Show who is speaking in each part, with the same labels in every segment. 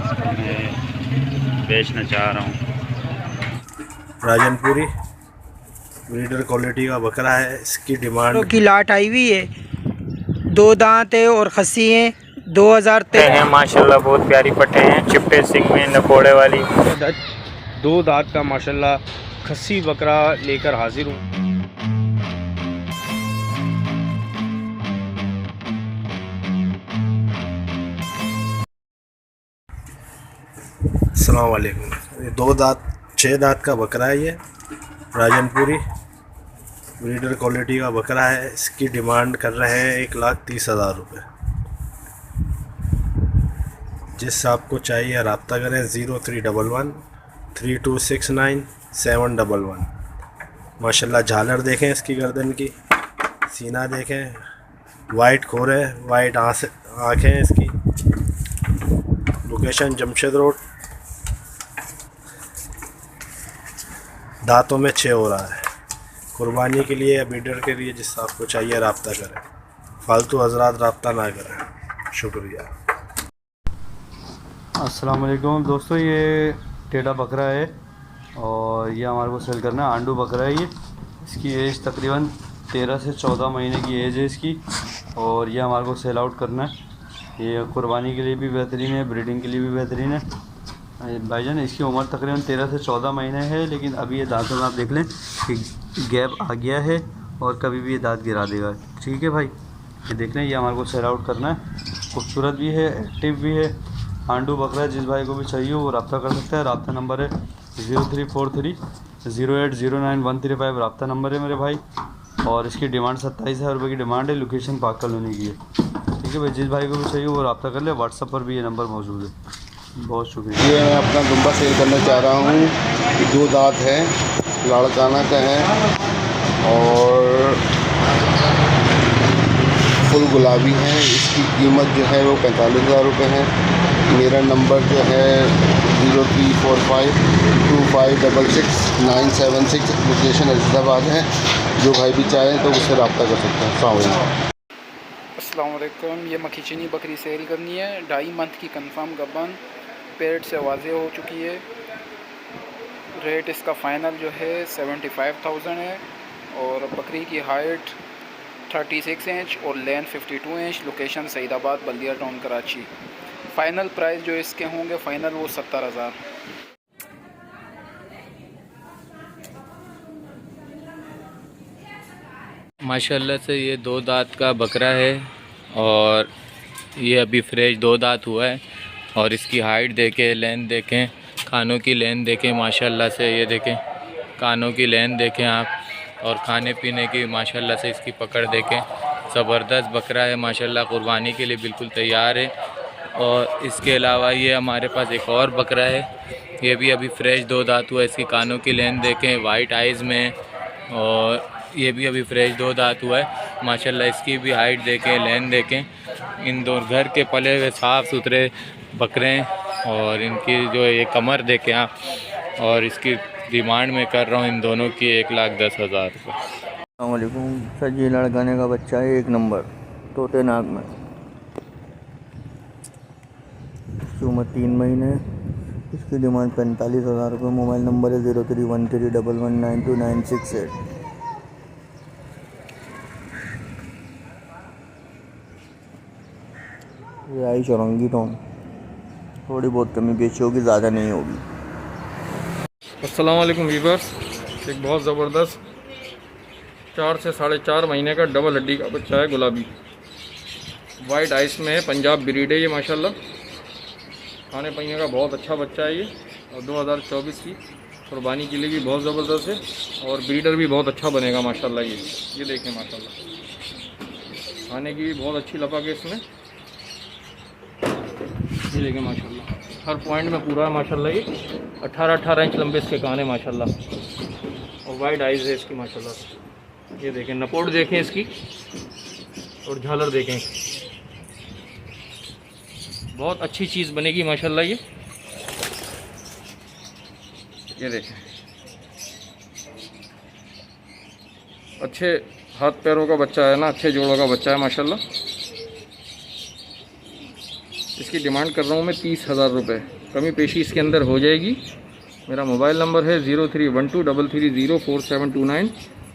Speaker 1: इसको मैं बेचना चाह रहा हूँ।
Speaker 2: राजनपुरी ब्रीडर क्वालिटी का बकरा है। इसकी डिमांड
Speaker 3: की लाट आई हुई है, 2 दांत है और खस्सी है। 2013
Speaker 4: हैं माशाल्लाह, बहुत प्यारी पट्टे हैं, चिपटे सिंग में नकोड़े वाली।
Speaker 5: 2 दांत का माशाल्लाह खस्सी बकरा लेकर हाजिर हूँ।
Speaker 2: अस्सलाम वालेकुम। ये 6 दांत का बकरा है। ये राजनपुरी ब्रीडर क्वालिटी का बकरा है। इसकी डिमांड कर रहे हैं 1,30,000 रुपये। जिस आपको चाहिए रब्ता करें 0311 3269 711। माशाल्लाह झालर देखें इसकी गर्दन की, सीना देखें, वाइट खोर है, वाइट आँखें इसकी। Location Jamshed road. दांतों में 6 हो रहा है। कुर्बानी के लिए या ब्रीडर के लिए जिस आपको चाहिए रब्ता करें। फालतू हजरात रब्ता ना करें। शुक्रिया।
Speaker 6: अस्सलाम वालेकुम दोस्तों, ये टेढ़ा बकरा है और ये हमारे को सेल करना है। आंडू बकरा है ये। इसकी एज तकरीबन 13 से 14 महीने की एज है इसकी और ये हमारे को सेल आउट करना है। ये कुर्बानी के लिए भी बेहतरीन है, ब्रीडिंग के लिए भी बेहतरीन है। भाईजान इसकी उम्र तकरीबन 13 से 14 महीने है, लेकिन अभी ये दांतों में आप देख लें कि गैप आ गया है और कभी भी ये दांत गिरा देगा। ठीक है भाई, ये देख लें, ये हमारे को सेल आउट करना है। खूबसूरत भी है, एक्टिव भी है। आंडू बकरा है, जिस भाई को भी चाहिए वो रब्ता कर सकता है। रब्ता नंबर है 0343 0809135 रब्ता नंबर है मेरे भाई। और इसकी डिमांड 27,000 रुपये की डिमांड है। लोकेशन पाक कॉलोनी की है। ठीक है भाई, जिस भाई को भी चाहिए वो रब्ता कर ले। व्हाट्सएप पर भी ये नंबर मौजूद है। बहुत शुक्रिया।
Speaker 7: ये मैं अपना दुम्बा सेल करना चाह रहा हूँ। 2 दांत है, लाड़काना का है और फुल गुलाबी है। इसकी कीमत जो है वो 45,000 रुपये है। मेरा नंबर जो है 0345 2566 976। लोकेशन अजीज़ाबाद है। जो भाई भी चाहे तो उससे रब्ता कर सकते हैं।
Speaker 8: अस्सलाम वालेकुम। ये मखीचनी बकरी सेल करनी है। 2.5 मंथ की कंफर्म गबन, पेट से वाज़े हो चुकी है। रेट इसका फ़ाइनल जो है 75,000 है और बकरी की हाइट 36 इंच और लेंथ 52 इंच। लोकेशन सईदाबाद बल्दिया टाउन कराची। फ़ाइनल प्राइस जो इसके होंगे फ़ाइनल वो 70,000।
Speaker 4: माशाल्लाह से ये 2 दांत का बकरा है और ये अभी फ्रेश 2 दांत हुआ है। और इसकी हाइट देखें, लेंथ देखें, कानों की लेंथ देखें। माशाल्लाह से ये देखें, कानों की लेंथ देखें आप। और खाने पीने की माशाल्लाह से इसकी पकड़ देखें। ज़बरदस्त बकरा है माशाल्लाह, कुर्बानी के लिए बिल्कुल तैयार है। और इसके अलावा ये हमारे पास एक और बकरा है, ये भी अभी फ्रेश 2 दांत हुआ है। इसकी कानों की लेंथ देखें, वाइट आइज़ में। और ये भी अभी फ्रेश 2 दांत हुआ है माशाल्लाह। इसकी भी हाइट देखें, लेंथ देखें। इन दो घर के पले हुए साफ़ सुथरे बकरे हैं। और इनकी जो ये कमर देखें आप। और इसकी डिमांड में कर रहा हूँ इन दोनों की 1,10,000 रुपये।
Speaker 9: अस्सलाम वालेकुम सर, ये लड़काने का बच्चा है 1 नंबर तोते नाक में। इसकी उम्र 3 महीने। इसकी डिमांड 45,000 रुपये। मोबाइल नंबर है 0313119296। ये आई चौरंगी टोन, थोड़ी बहुत कमी बेची होगी, ज़्यादा नहीं होगी।
Speaker 10: अस्सलाम वालेकुम वीवर्स, एक बहुत ज़बरदस्त 4 से 4.5 महीने का डबल हड्डी का बच्चा है, गुलाबी वाइट आइस में है, पंजाब ब्रीड है ये माशाल्लाह। खाने पीने का बहुत अच्छा बच्चा है ये। और 2024 की कुर्बानी के लिए भी बहुत ज़बरदस्त है और ब्रीडर भी बहुत अच्छा बनेगा माशाल्लाह। ये देखें माशाल्लाह, खाने की भी बहुत अच्छी लपक है इसमें। ये देखें माशाल्लाह, हर पॉइंट में पूरा है माशाल्लाह। ये 18 इंच लंबे इसके कान है माशाल्लाह और वाइड आइज़ है इसकी माशाल्लाह। ये देखें, नपोड़ देखें इसकी और झालर देखें, बहुत अच्छी चीज़ बनेगी माशाल्लाह। ये देखें, अच्छे हाथ पैरों का बच्चा है ना, अच्छे जोड़ों का बच्चा है माशाल्लाह। इसकी डिमांड कर रहा हूँ मैं 30,000 रुपये। कमी पेशी इसके अंदर हो जाएगी। मेरा मोबाइल नंबर है 0312330479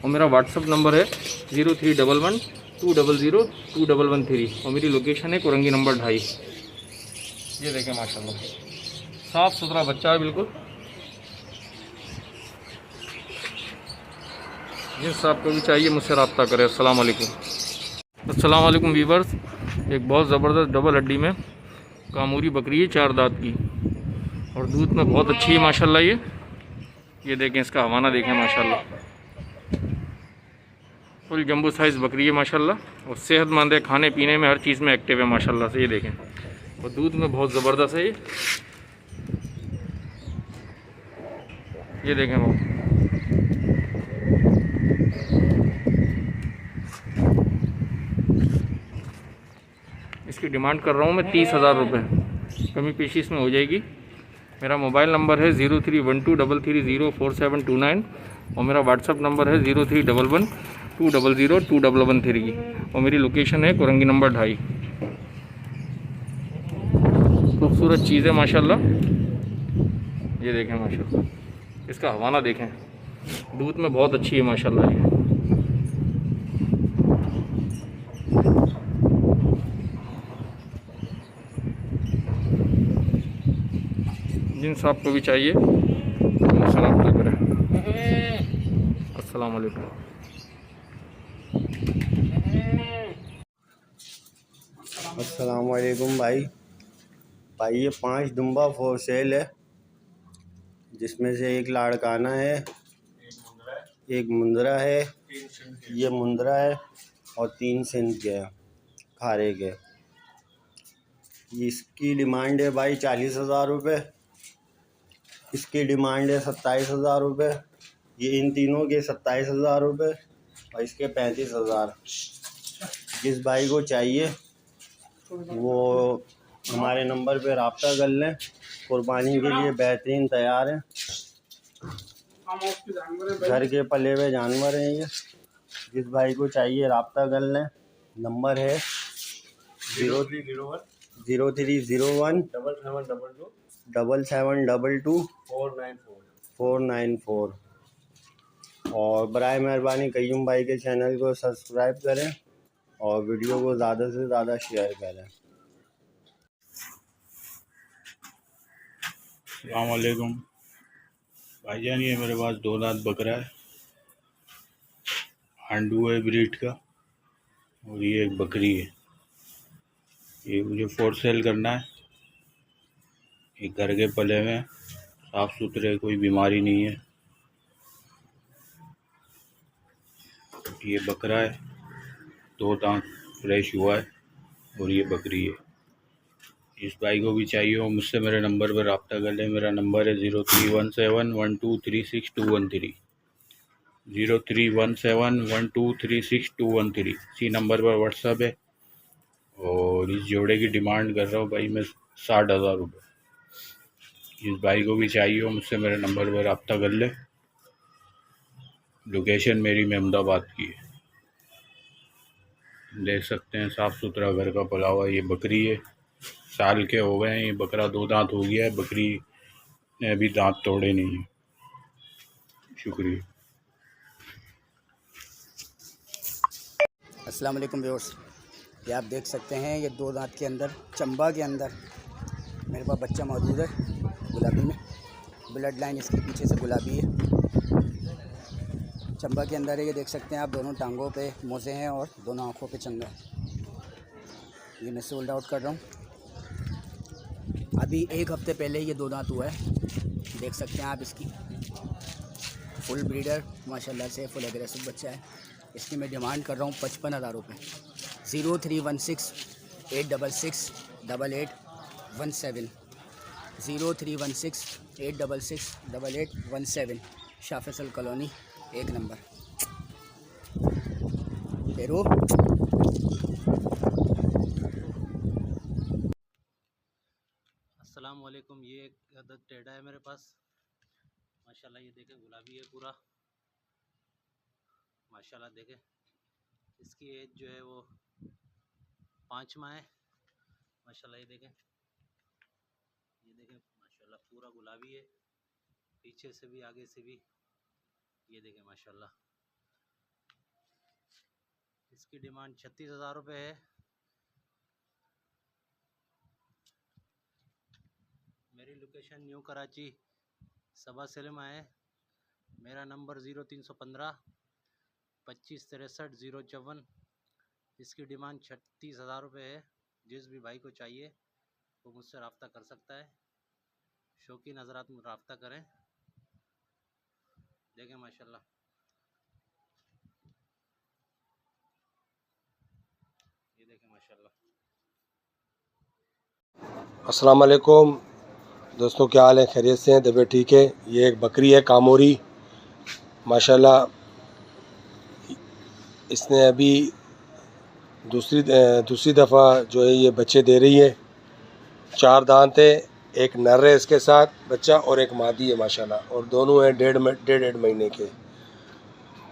Speaker 10: और मेरा व्हाट्सअप नंबर है 0311200213 और मेरी लोकेशन है कुरंगी नंबर 2.5। ये देखें माशाल्लाह साफ़ सुथरा बच्चा है बिल्कुल। जिस आपको भी चाहिए मुझसे रब्ता करें। अस्सलाम वालेकुम वीवर्स। एक बहुत ज़बरदस्त डबल हड्डी में कामूरी बकरी है 4 दांत की और दूध में बहुत अच्छी है माशाल्लाह। ये देखें इसका हवाना देखें माशाल्लाह। फुल जंबू साइज़ बकरी है माशाल्लाह और सेहतमंद है, खाने पीने में हर चीज़ में एक्टिव है माशाल्लाह से। ये देखें और दूध में बहुत ज़बरदस्त है ये देखें वो। इसकी डिमांड कर रहा हूँ मैं 30,000 रुपये। कमी पेशी इसमें हो जाएगी। मेरा मोबाइल नंबर है 0312330479 और मेरा व्हाट्सअप नंबर है 0311200213 और मेरी लोकेशन है कुरंगी नंबर 2.5। खूबसूरत चीज़ है माशाल्लाह। ये देखें माशाल्लाह इसका हवाना देखें, दूध में बहुत अच्छी है माशाल्लाह। ये जिन साहब को भी चाहिए मुझसे रब्ता करें। अस्सलाम वालेकुम।
Speaker 9: अस्सलाम वालेकुम भाई। ये 5 दुम्बा फॉर सेल है, जिसमें से एक लाड़काना है, एक मुंदरा है, ये मुंदरा है और 3 सिंध के हैं खारे के। इसकी डिमांड है भाई 40,000 रुपये। इसकी डिमांड है 27,000 रुपये। ये इन तीनों के 27,000 रुपये और इसके 35,000। जिस भाई को चाहिए वो हमारे नंबर पे रब्ता कर लें। कुर्बानी के लिए बेहतरीन तैयार हैं। घर के पले हुए जानवर हैं ये। जिस भाई को चाहिए रब्ता कर लें। नंबर है 0301 7722 494 और बराए मेहरबानी कयूम भाई के चैनल को सब्सक्राइब करें और वीडियो को ज़्यादा से ज़्यादा शेयर करें।
Speaker 1: अस्सलाम वालेकुम भाईजान। ये मेरे पास 2 दांत बकरा है, हांडू है ब्रीड का और ये एक बकरी है। ये मुझे फॉर सेल करना है। ये घर के पले में साफ़ सुथरे, कोई बीमारी नहीं है। ये बकरा है, 2 दांत फ्रेश हुआ है और ये बकरी है। इस भाई को भी चाहिए हो मुझसे मेरे नंबर पर रब्ता कर लें। मेरा नंबर है 03171236 213 03171236 इसी नंबर पर व्हाट्सअप है। और इस जोड़े की डिमांड कर रहा हूँ भाई मैं 60,000 रुपये। इस भाई को भी चाहिए हो मुझसे मेरे नंबर पर रब्ता कर ले। लोकेशन मेरी अहमदाबाद की है। देख सकते हैं साफ़ सुथरा घर का पला हुआ। ये बकरी है, साल के हो गए हैं। ये बकरा 2 दांत हो गया है। बकरी ने अभी दांत तोड़े नहीं हैं। शुक्रिया।
Speaker 3: अस्सलाम वालेकुम व्यूअर्स। ये आप देख सकते हैं ये 2 दांत के अंदर चंबा के अंदर मेरे पास बच्चा मौजूद है गुलाबी में। ब्लड लाइन इसके पीछे से गुलाबी है, चंबा के अंदर है। ये देख सकते हैं आप, दोनों टांगों पे मोज़े हैं और दोनों आँखों पे चंगा है। ये मैं सोल्ड आउट कर रहा हूँ। अभी 1 हफ्ते पहले ये 2 दांत हुआ है। देख सकते हैं आप इसकी फुल ब्रीडर माशाल्लाह से फुल एग्रेसिव बच्चा है। इसकी मैं डिमांड कर रहा हूँ 55,000 रुपये। 0316-866-8817 0316-866-8817 Shah Faisal colony 1 number Peru.
Speaker 11: अस्सलाम वालेकुम। ये एक अदद टेढ़ा है मेरे पास माशाल्लाह। ये देखें गुलाबी है पूरा माशाल्लाह। देखें इसकी एज जो है वो 5 माह है माशाल्लाह। ये देखें माशाल्लाह पूरा गुलाबी है, पीछे से भी आगे से भी। ये देखें माशाल्लाह, इसकी डिमांड 36,000 रुपये है। मेरी लोकेशन न्यू कराची सबा सिनेमा है। मेरा नंबर 0315 25 63 054। इसकी डिमांड 36,000 रुपये है। जिस भी भाई को चाहिए वो मुझसे रब्ता कर सकता है। शौकीन हज़रात रब्ता करें। देखें माशाल्लाह, ये देखें माशाल्लाह।
Speaker 2: अस्सलाम वालेकुम दोस्तों, क्या हाल है? खैरियत से हैं? तबीयत ठीक है? ये एक बकरी है कामोरी माशाल्लाह। इसने अभी दूसरी दफ़ा जो है ये बच्चे दे रही है। 4 दांत है, एक नर है इसके साथ बच्चा और एक मादी है माशाल्लाह, और दोनों हैं डेढ़ महीने के।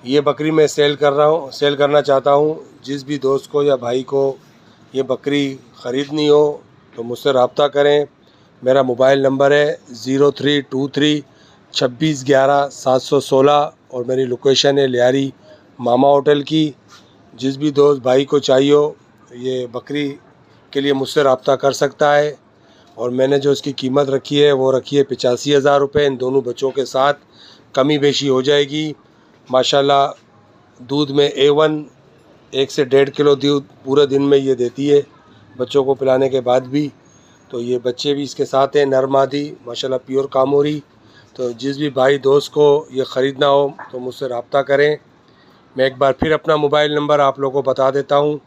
Speaker 2: ये बकरी मैं सेल करना चाहता हूँ। जिस भी दोस्त को या भाई को ये बकरी ख़रीदनी हो तो मुझसे रब्ता करें। मेरा मोबाइल नंबर है 0323 26 11 716 और मेरी लोकेशन है लियारी मामा होटल की। जिस भी दोस्त भाई को चाहिए हो ये बकरी के लिए मुझसे रब्ता कर सकता है। और मैंने जो इसकी कीमत रखी है वो रखी है 85,000 रुपये। इन दोनों बच्चों के साथ कमी बेशी हो जाएगी माशाल्लाह। दूध में A1 1 से 1.5 किलो दूध पूरे दिन में ये देती है बच्चों को पिलाने के बाद भी। तो ये बच्चे भी इसके साथ हैं, नर मादी माशाल्लाह, प्योर कामोरी। तो जिस भी भाई दोस्त को ये ख़रीदना हो तो मुझसे रब्ता करें। मैं एक बार फिर अपना मोबाइल नंबर आप लोगों को बता देता हूँ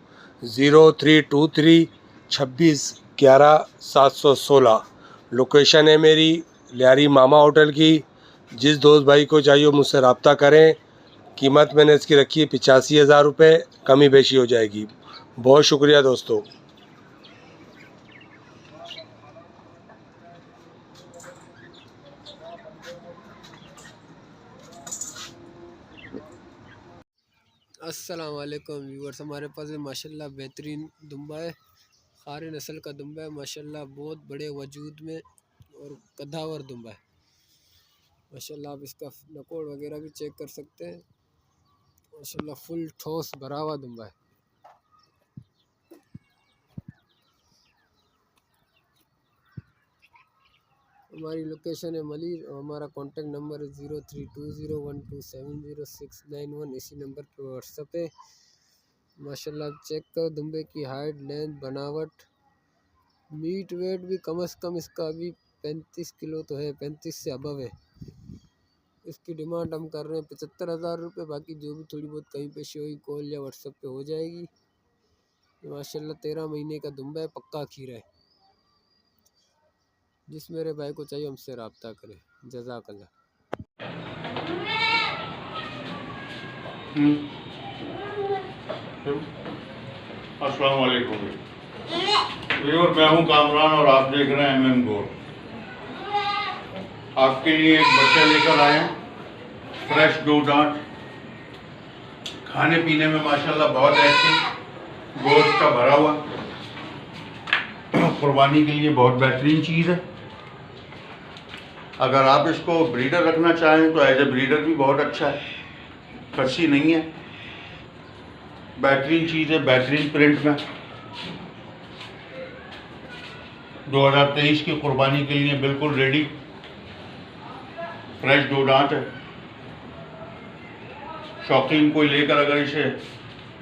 Speaker 2: 0323 26 11 716। लोकेशन है मेरी लियारी मामा होटल की। जिस दोस्त भाई को चाहिए मुझसे रब्ता करें। कीमत मैंने इसकी रखी है 85,000 रुपये, कमी बेशी हो जाएगी। बहुत शुक्रिया दोस्तों।
Speaker 12: अस्सलाम वालेकुम व्यूअर्स, हमारे पास है माशाल्लाह बेहतरीन दुम्बा है। खारी नस्ल का दुम्बा है माशाल्लाह, बहुत बड़े वजूद में और कद्दावर दुम्बा है माशाल्लाह। आप इसका नकोड़ वगैरह भी चेक कर सकते हैं माशाल्लाह। फुल ठोस भरा हुआ दुम्बा है। हमारी लोकेशन है मलीर और हमारा कॉन्टेक्ट नंबर है 032012706991। इसी नंबर पर व्हाट्सएप है माशाल्लाह। आप चेक करो दुम्बे की हाइट, लेंथ, बनावट, मीट वेट भी कम से कम इसका अभी 35 किलो तो है, 35 से अबव है। इसकी डिमांड हम कर रहे हैं 75,000 रुपये। बाकी जो भी थोड़ी बहुत कहीं पेशी होगी कॉल या व्हाट्सएप पे हो जाएगी। माशाल्लाह 13 महीने का दुम्बा है, पक्का खीरा है। जिस मेरे भाई को चाहिए हमसे रब्ता करें। जज़ाकल्लाह।
Speaker 1: अस्सलाम वालेकुम। मैं हूँ कामरान और आप देख रहे हैं MM गोल्ड। आपके लिए एक बच्चा लेकर आए हैं, फ्रेश 2 दांत, खाने पीने में माशाल्लाह बहुत ऐसे गोश्त का भरा हुआ, कुर्बानी के लिए बहुत बेहतरीन चीज़ है। अगर आप इसको ब्रीडर रखना चाहें तो एज ए ब्रीडर भी बहुत अच्छा है। खस्सी नहीं है, बेहतरीन चीज़ है, बेहतरीन प्रिंट में। 2023 की कुर्बानी के लिए बिल्कुल रेडी, फ्रेश 2 दांत है। शौकीन कोई लेकर अगर इसे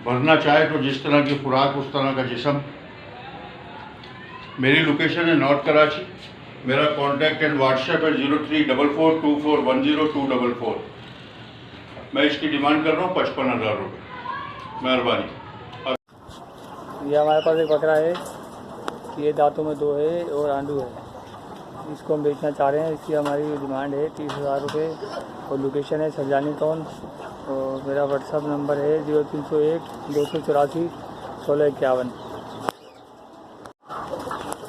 Speaker 1: भरना चाहे तो जिस तरह की खुराक उस तरह का जिस्म। मेरी लोकेशन है नॉर्थ कराची। मेरा कॉन्टैक्ट एंड व्हाट्सएप है 034424102444। मैं इसकी डिमांड कर रहा हूँ 55,000 रुपये। मेहरबानी।
Speaker 13: ये हमारे पास एक बकरा है, ये दांतों में 2 है और आंडू है। इसको हम बेचना चाह रहे हैं। इसकी हमारी डिमांड है 30,000 रुपये और लोकेशन है सरजानी टाउन। और मेरा व्हाट्सअप नंबर है 0301 284 1651।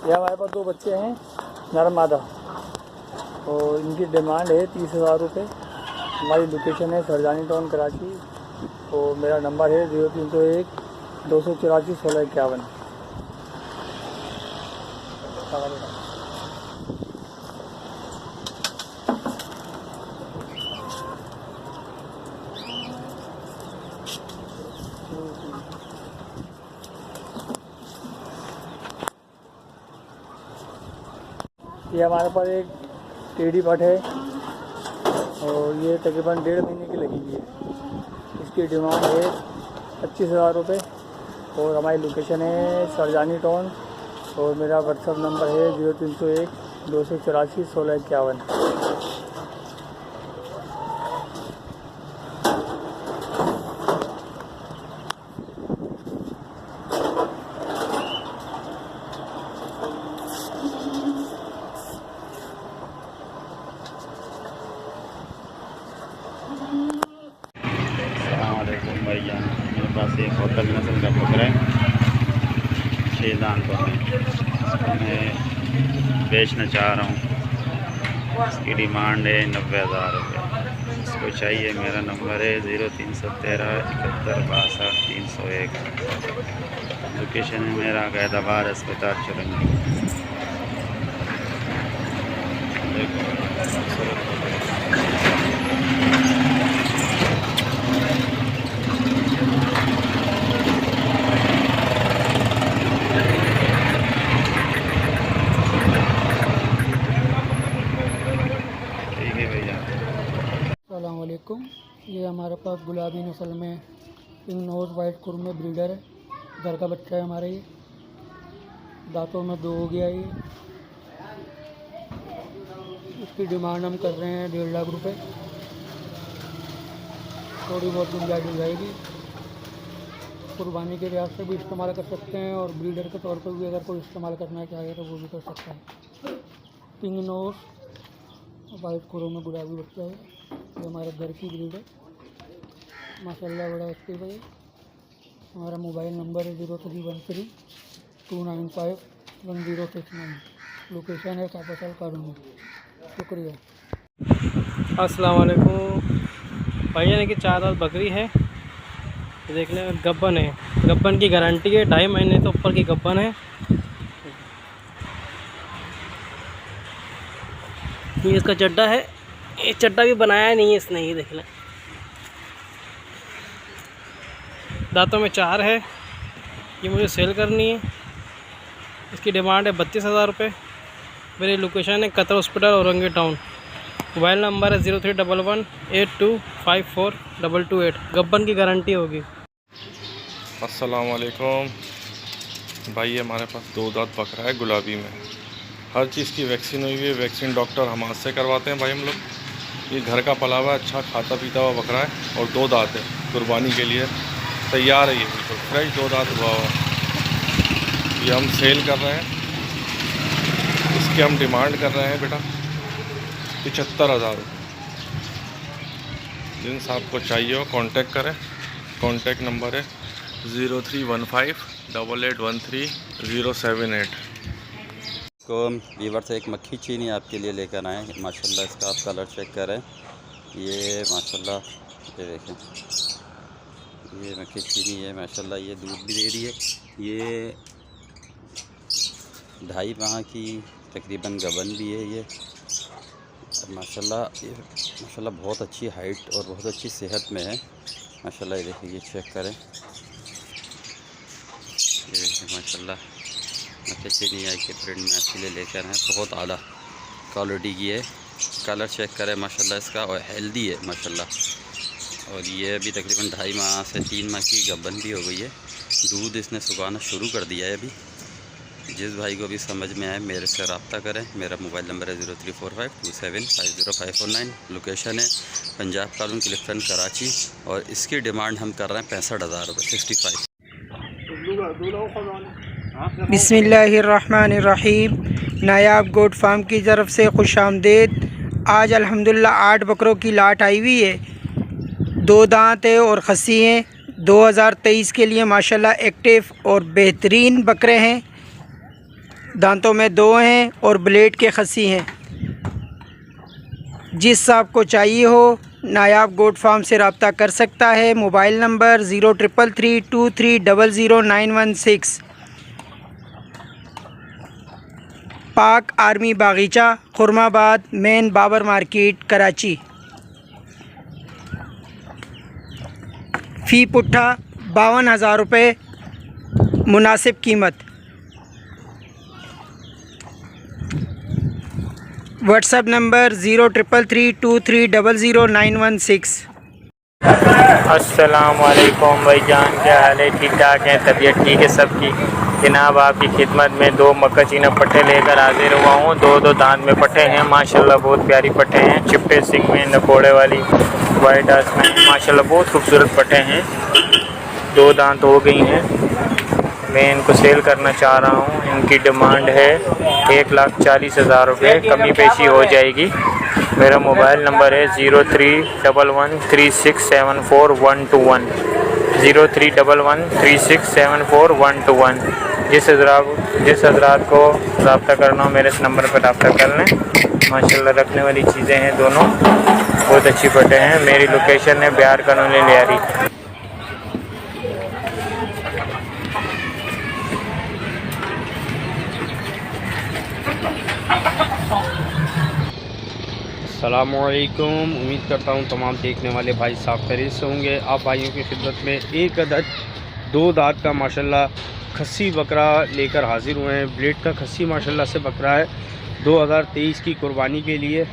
Speaker 13: ये हमारे पास 2 बच्चे हैं, नर मादा, और इनकी डिमांड है 30,000 रुपये। हमारी लोकेशन है सरजानी टाउन कराची और मेरा नंबर है 0301 284 1651। ये हमारे पास एक टेढ़ी पट है और ये तकरीबन 1.5 महीने की लगी हुई है। इसकी डिमांड है 25,000 रुपये और हमारी लोकेशन है सरजानी टाउन और मेरा व्हाट्सअप नंबर है 0301 284 1651।
Speaker 1: भाईजान, मेरे पास एक होटल नस्ल का बकरा है, 6 दांतों में। इसको मैं बेचना चाह रहा हूँ। इसकी डिमांड है 90,000 रुपये। इसको चाहिए, मेरा नंबर है 0313 71 62 301। लोकेशन है मेरा गैदाबाद अस्पताल चुरंगी।
Speaker 13: अस्सलामुअलैकुम। ये हमारे पास गुलाबी नस्ल में पिंक नोज़ वाइट कुरमे ब्रीडर है। घर का बच्चा है हमारा। ये दांतों में 2 हो गया। ये इसकी डिमांड हम कर रहे हैं 1.5 लाख रुपए। थोड़ी बहुत गुंजाइश हो जाएगी। कुर्बानी के लिहाज से भी इस्तेमाल कर सकते हैं और ब्रीडर के तौर पर भी अगर कोई इस्तेमाल करना चाहे तो वो भी कर सकता है। पिंक नोज़ वाइट कुरमे गुलाबी बच्चा है। ये हमारे घर की ब्रीड है, माशाल्लाह बड़ा एक्टिव है। हमारा मोबाइल नंबर है 0313 295 1069। लोकेशन है कापासाल कानूनी। शुक्रिया।
Speaker 14: अस्सलाम वालेकुम। भैया ने कि 4 दांत बकरी है। देख लें, गब्बन है। गब्बन की गारंटी है, 2.5 महीने से ऊपर की गब्बन है। ये इसका चड्डा है। ये चड्डा भी बनाया नहीं है इसने। ये देख लें, दांतों में 4 है। ये मुझे सेल करनी है। इसकी डिमांड है 32,000 रुपये। मेरी लोकेशन है Qatar hospital Orangi town. Mobile number है 0311 8254 228। गब्बन की गारंटी होगी।
Speaker 10: अस्सलाम वालेकुम भाई, ये हमारे पास 2 दांत बकरा है गुलाबी में। हर चीज़ की वैक्सीन हुई है। वैक्सीन डॉक्टर हम हाथ से करवाते हैं भाई हम लोग। ये घर का पला हुआ अच्छा खाता पीता हुआ बकरा है और 2 दांत है। कुर्बानी के लिए तैयार है। ये बिल्कुल फ्रेश 2 दांत हुआ हुआ। ये हम सेल कर रहे हैं। इसकी हम डिमांड कर रहे हैं बेटा 75,000 रुपये। जिन साहब को चाहिए हो कांटेक्ट करें। कांटेक्ट नंबर है 0315 8813 078।
Speaker 15: को वीवर से एक मक्खी चीनी आपके लिए लेकर आए। माशाल्लाह इसका आप कलर चेक करें। ये माशाल्लाह, ये देखें, ये मक्खी चीनी है माशाल्लाह। ये दूध भी दे रही है। ये 2.5 माह की तकरीबन गबन भी है। ये माशाल्लाह, ये माशाल्लाह बहुत अच्छी हाइट और बहुत अच्छी सेहत में है माशाल्लाह। ये देखिए, ये चेक करें। ये देखिए माशाल्लाह, मक्खी चीनी आई के प्रिंट में आपके लिए लेकर हैं। बहुत आला क्वालिटी की है। कलर चेक करें माशाल्लाह इसका, और हेल्दी है माशाल्लाह। और ये अभी तकरीबन 2.5 माह से 3 माह की गबन भी हो गई है। दूध इसने सुखाना शुरू कर दिया है अभी। जिस भाई को भी समझ में आए मेरे से रब्ता करें। मेरा मोबाइल नंबर है 0345 2750 लोकेशन है पंजाब कॉलोनी क्लिफ्टन कराची। और इसकी डिमांड हम कर रहे हैं 65,000 रुपये 65।
Speaker 16: बिस्मिल्लाहिर्रहमानिर्रहीम। नायाब गोट फार्म की तरफ से खुश आमदेद। आज अल्हम्दुलिल्लाह 8 बकरों की लाट आई हुई है। 2 दांत है और खस्सी हैं। 2023 के लिए माशाल्लाह एक्टिव और बेहतरीन बकरे हैं। दांतों में 2 हैं और ब्लेड के खस्सी हैं। जिस आपको चाहिए हो नायाब गोट फार्म से रब्ता कर सकता है। Mobile number 0333230916। पाक आर्मी बागीचा, खुरमाबाद मेन बाबर मार्केट कराची। फ़ी पुट्ठा 52,000 रुपये मुनासिब कीमत। WhatsApp number 0333230916।
Speaker 13: अस्सलाम वालेकुम भाईजान, क्या हाल है? ठीक ठाक है, तबीयत ठीक है सबकी? जनाब आपकी खिदमत में 2 मक्का चीना पट्टे लेकर हाजिर हुआ हूँ। 2 दांत में पट्टे हैं माशाल्लाह, बहुत प्यारी पट्टे हैं। चिपटे सिंग में नकोड़े वाली वाइट आस में माशाल्लाह बहुत खूबसूरत पट्टे हैं। 2 दांत हो गई हैं। मैं इनको सेल करना चाह रहा हूँ। इनकी डिमांड है 1,40,000 रुपये, कमी पेशी हो जाएगी। मेरा मोबाइल नंबर है 031136742121 031136742121। जिस हज़रात को रब्ता करना हो मेरे इस नंबर पर रब्ता कर लें। माशाल्लाह रखने वाली चीज़ें हैं, दोनों बहुत अच्छी पट्टे हैं। मेरी लोकेशन है बिहार कानूनी लियारी।
Speaker 5: अस्सलामुअलैकुम, उम्मीद करता हूँ तमाम देखने वाले भाई साहब खैरियत से होंगे। आप भाइयों की खिदमत में एक अदद 2 दांत का माशाल्लाह खस्सी बकरा लेकर हाजिर हुए हैं। ब्लेड का खस्सी माशाल्लाह से बकरा है 2023 की कुर्बानी के लिए।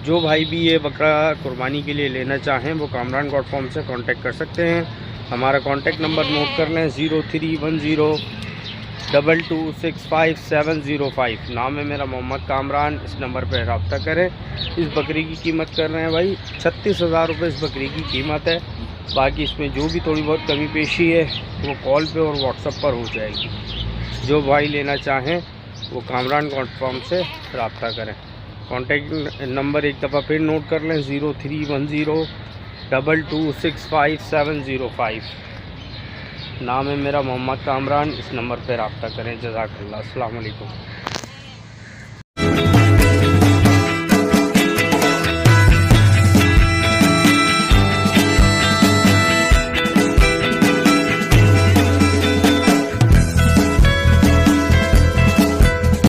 Speaker 5: जो भाई भी ये बकरा कुर्बानी के लिए लेना चाहें वो कामरान गॉड फार्म से कांटेक्ट कर सकते हैं। हमारा कांटेक्ट नंबर नोट कर लें 03102265 नाम है मेरा मोहम्मद कामरान। इस नंबर पर रब्ता करें। इस बकरी की कीमत कर रहे हैं भाई 36,000 रुपये इस बकरी की कीमत है। बाकी इसमें जो भी थोड़ी बहुत कमी पेशी है वो कॉल पे और व्हाट्सएप पर हो जाएगी। जो भाई लेना चाहें वो कामरान कॉन्फर्म से रब्ता करें। कॉन्टेक्ट नंबर एक दफ़ा फिर नोट कर लें 03102265 नाम है मेरा मोहम्मद कामरान। इस नंबर पर रब्ता करें। जज़ाकल्लाह। अस्सलाम वालेकुम।